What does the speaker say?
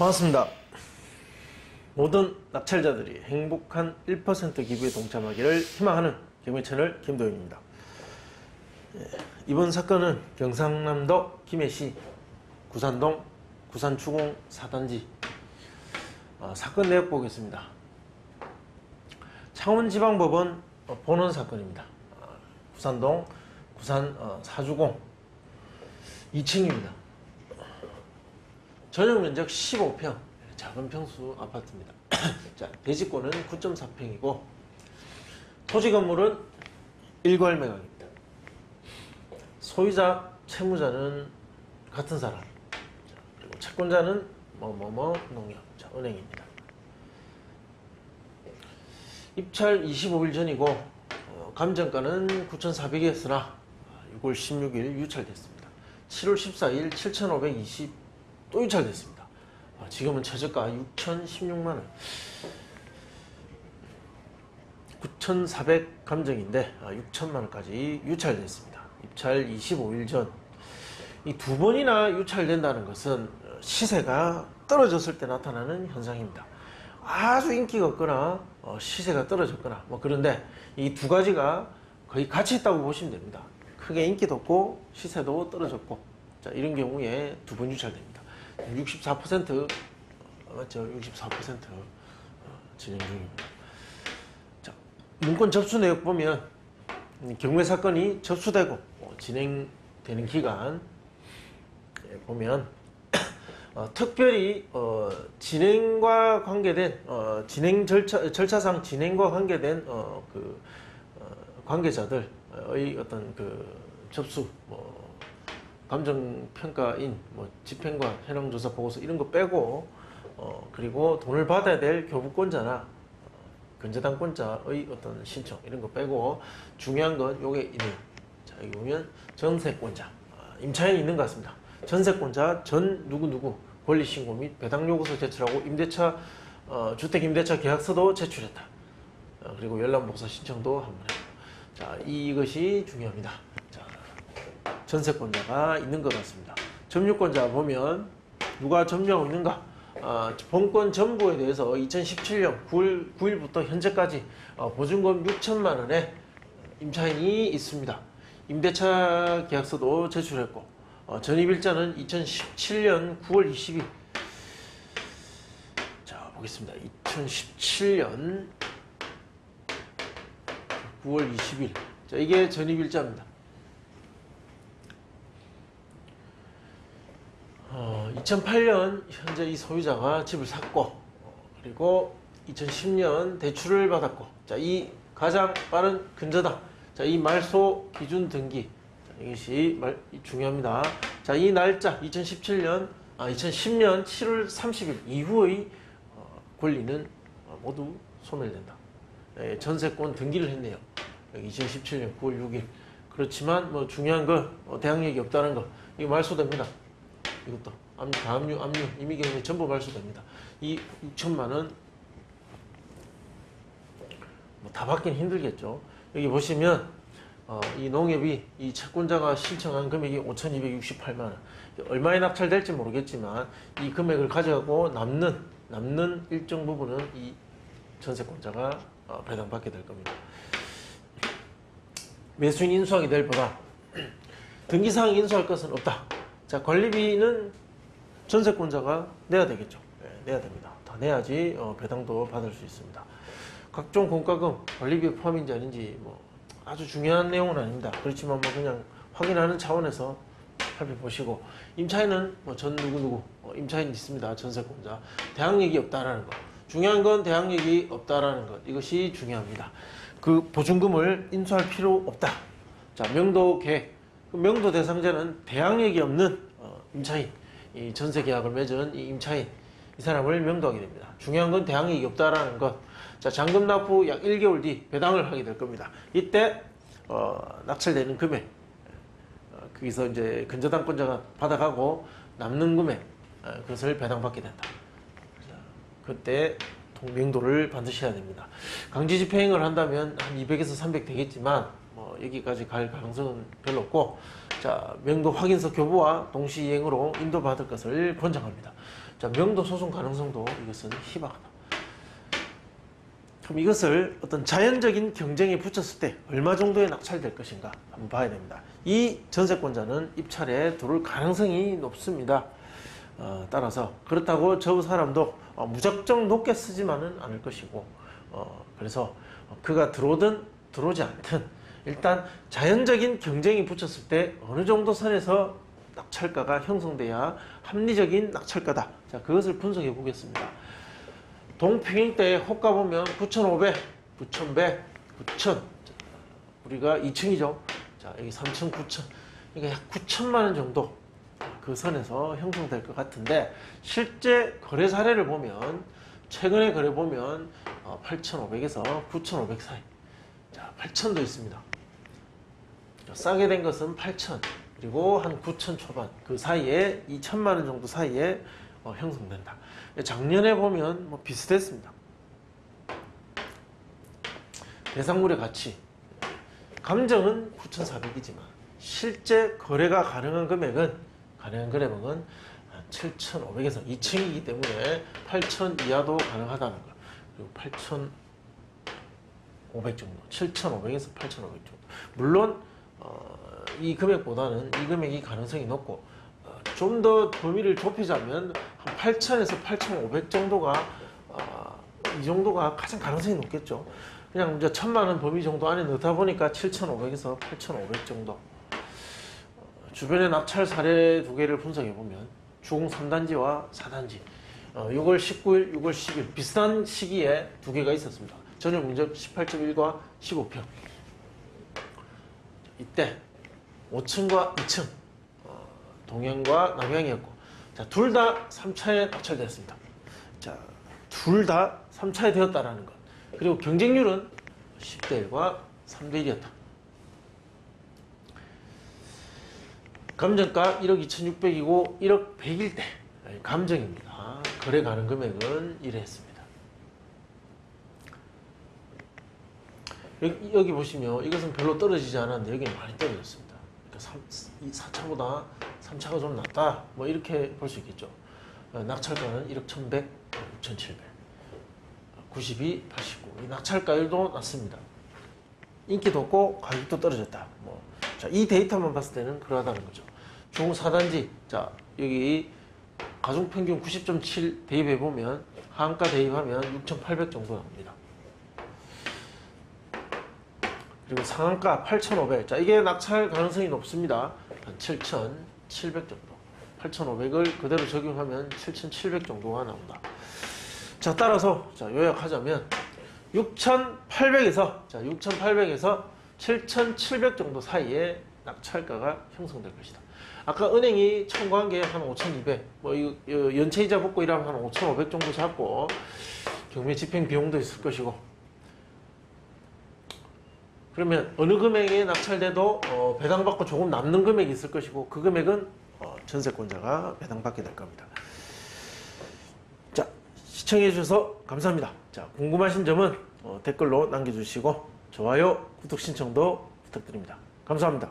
반갑습니다. 모든 낙찰자들이 행복한 1% 기부에 동참하기를 희망하는 경매 채널 김도윤입니다. 이번 사건은 경상남도 김해시 구산동 구산추공 4단지 사건 내역 보겠습니다. 창원지방법원 본원 사건입니다. 구산동 구산 4주공 2층입니다. 전용 면적 15평, 작은 평수 아파트입니다. 자, 대지권은 9.4평이고 토지 건물은 일괄매각입니다. 소유자, 채무자는 같은 사람, 그리고 채권자는 농협, 은행입니다. 입찰 25일 전이고 감정가는 9,400이었으나 6월 16일 유찰됐습니다. 7월 14일 7,520 또 유찰됐습니다. 지금은 최저가 6,016만원 9,400 감정인데 6천만원까지 유찰됐습니다. 입찰 25일 전. 이 두 번이나 유찰된다는 것은 시세가 떨어졌을 때 나타나는 현상입니다. 아주 인기가 없거나 시세가 떨어졌거나 그런데 이 두 가지가 거의 같이 있다고 보시면 됩니다. 크게 인기도 없고 시세도 떨어졌고, 자, 이런 경우에 두 번 유찰됩니다. 64% 맞죠? 64% 진행 중입니다. 자, 문건 접수 내역 보면 경매 사건이 접수되고 진행되는 기간 보면 특별히 진행과 관계된 진행 절차상 진행과 관계된 관계자들의 어떤 접수 감정평가인 집행관 현황조사 보고서 이런 거 빼고 그리고 돈을 받아야 될 교부권자나 근저당권자의 어떤 신청 이런 거 빼고 중요한 건 요게 있네요. 자, 여기 보면 전세권자 임차인이 있는 것 같습니다. 전세권자 전 누구누구 권리신고 및 배당요구서 제출하고 임대차 주택임대차 계약서도 제출했다. 그리고 열람복사 신청도 한번 해요. 자, 이것이 중요합니다. 자, 전세권자가 있는 것 같습니다. 점유권자 보면 누가 점유하고 있는가? 본권 전부에 대해서 2017년 9월 9일부터 현재까지 보증금 6천만 원의 임차인이 있습니다. 임대차 계약서도 제출했고 전입일자는 2017년 9월 20일. 자, 보겠습니다. 2017년 9월 20일. 자, 이게 전입일자입니다. 2008년 현재 이 소유자가 집을 샀고 그리고 2010년 대출을 받았고, 자, 이 가장 빠른 근저당, 자, 이 말소 기준 등기, 자, 이것이 중요합니다. 자, 이 날짜 2010년 7월 30일 이후의 권리는 모두 소멸된다. 전세권 등기를 했네요. 2017년 9월 6일. 그렇지만 중요한 거 대항력이 없다는 거 이거 말소됩니다. 이것도 다음류, 압류, 임의경매 전부 말소됩니다. 이 6천만 원 다 받기는 힘들겠죠. 여기 보시면 이 농협이 이 채권자가 신청한 금액이 5,268만 원. 얼마에 낙찰될지 모르겠지만 이 금액을 가져가고 남는 일정 부분은 이 전세권자가 배당받게 될 겁니다. 매수인 인수하게 될 보다 등기사항 인수할 것은 없다. 자, 관리비는 전세권자가 내야 되겠죠. 내야 됩니다. 다 내야지 배당도 받을 수 있습니다. 각종 공과금, 관리비 포함인지 아닌지 아주 중요한 내용은 아닙니다. 그렇지만 그냥 확인하는 차원에서 살펴보시고, 임차인은 전 누구누구 임차인이 있습니다. 전세권자. 대항력이 없다라는 것. 중요한 건 대항력이 없다라는 것. 이것이 중요합니다. 그 보증금을 인수할 필요 없다. 자, 명도 계획. 명도 대상자는 대항력이 없는 임차인, 이 전세 계약을 맺은 이 임차인, 이 사람을 명도하게 됩니다. 중요한 건 대항력이 없다라는 것. 자, 잔금 납부 약 1개월 뒤 배당을 하게 될 겁니다. 이때 낙찰되는 금액, 거기서 이제 근저당권자가 받아가고 남는 금액, 그것을 배당받게 된다. 자, 그때 명도를 반드시 해야 됩니다. 강제 집행을 한다면 한 200에서 300 되겠지만 여기까지 갈 가능성은 별로 없고, 자, 명도 확인서 교부와 동시 이행으로 인도받을 것을 권장합니다. 자, 명도 소송 가능성도 이것은 희박하다. 그럼 이것을 어떤 자연적인 경쟁에 붙였을 때 얼마 정도의 낙찰될 것인가 한번 봐야 됩니다. 이 전세권자는 입찰에 들어올 가능성이 높습니다. 따라서 그렇다고 저 사람도 무작정 높게 쓰지만은 않을 것이고, 그래서 그가 들어오든 들어오지 않든 일단 자연적인 경쟁이 붙였을 때 어느 정도 선에서 낙찰가가 형성돼야 합리적인 낙찰가다. 자, 그것을 분석해 보겠습니다. 동평행대에 호가 보면 9,500, 9,100, 9,000. 우리가 2층이죠. 자, 여기 3층, 9,000. 그러니까 약 9천만 원 정도 그 선에서 형성될 것 같은데, 실제 거래 사례를 보면 최근에 거래 보면 8,500에서 9,500 사이. 자, 8,000도 있습니다. 싸게 된 것은 8,000, 그리고 한 9,000 초반 그 사이에 2천만 원 정도 사이에 형성된다. 작년에 보면 뭐 비슷했습니다. 대상물의 가치, 감정은 9,400이지만 실제 거래가 가능한 금액은 7,500에서 2층이기 때문에 8,000 이하도 가능하다는 것. 그리고 8,500 정도, 7,500에서 8,500 정도. 물론 이 금액보다는 이 금액이 가능성이 높고, 좀 더 범위를 좁히자면 한 8,000에서 8,500 정도가 이 정도가 가장 가능성이 높겠죠. 그냥 이제 1,000만 원 범위 정도 안에 넣다 보니까 7,500에서 8,500 정도. 주변의 낙찰 사례 두 개를 분석해 보면 주공 3단지와 4단지 6월 19일, 6월 10일 비슷한 시기에 두 개가 있었습니다. 전용 면적 18.1과 15평. 이때 5층과 2층, 동향과 남향이었고, 자, 둘 다 3차에 낙찰되었습니다. 자, 둘 다 3차에 되었다라는 것. 그리고 경쟁률은 10대 1과 3대 1이었다. 감정가 1억 2,600이고 1억 100일 때 감정입니다. 거래 가능 금액은 이랬습니다. 여기 보시면 이것은 별로 떨어지지 않았는데 여기는 많이 떨어졌습니다. 그러니까 4차보다 3차가 좀 낫다, 뭐 이렇게 볼 수 있겠죠. 낙찰가는 1억 1,100, 6,700, 92, 89. 이 낙찰가율도 낮습니다. 인기도 없고 가격도 떨어졌다. 자, 이 데이터만 봤을 때는 그러하다는 거죠. 중 4단지, 자, 여기 가중평균 90.7 대입해 보면 하한가 대입하면 6,800 정도 나옵니다. 그리고 상한가 8,500. 자, 이게 낙찰 가능성이 높습니다. 한 7,700 정도. 8,500을 그대로 적용하면 7,700 정도가 나온다. 자, 따라서 자, 요약하자면 6,800에서 7,700 정도 사이에 낙찰가가 형성될 것이다. 아까 은행이 청구한 게 한 5,200, 뭐 연체이자 붙고 이러면 한 5,500 정도 잡고 경매 집행 비용도 있을 것이고, 그러면 어느 금액에 낙찰돼도 배당받고 조금 남는 금액이 있을 것이고, 그 금액은 전세권자가 배당받게 될 겁니다. 자, 시청해 주셔서 감사합니다. 자, 궁금하신 점은 댓글로 남겨주시고 좋아요, 구독 신청도 부탁드립니다. 감사합니다.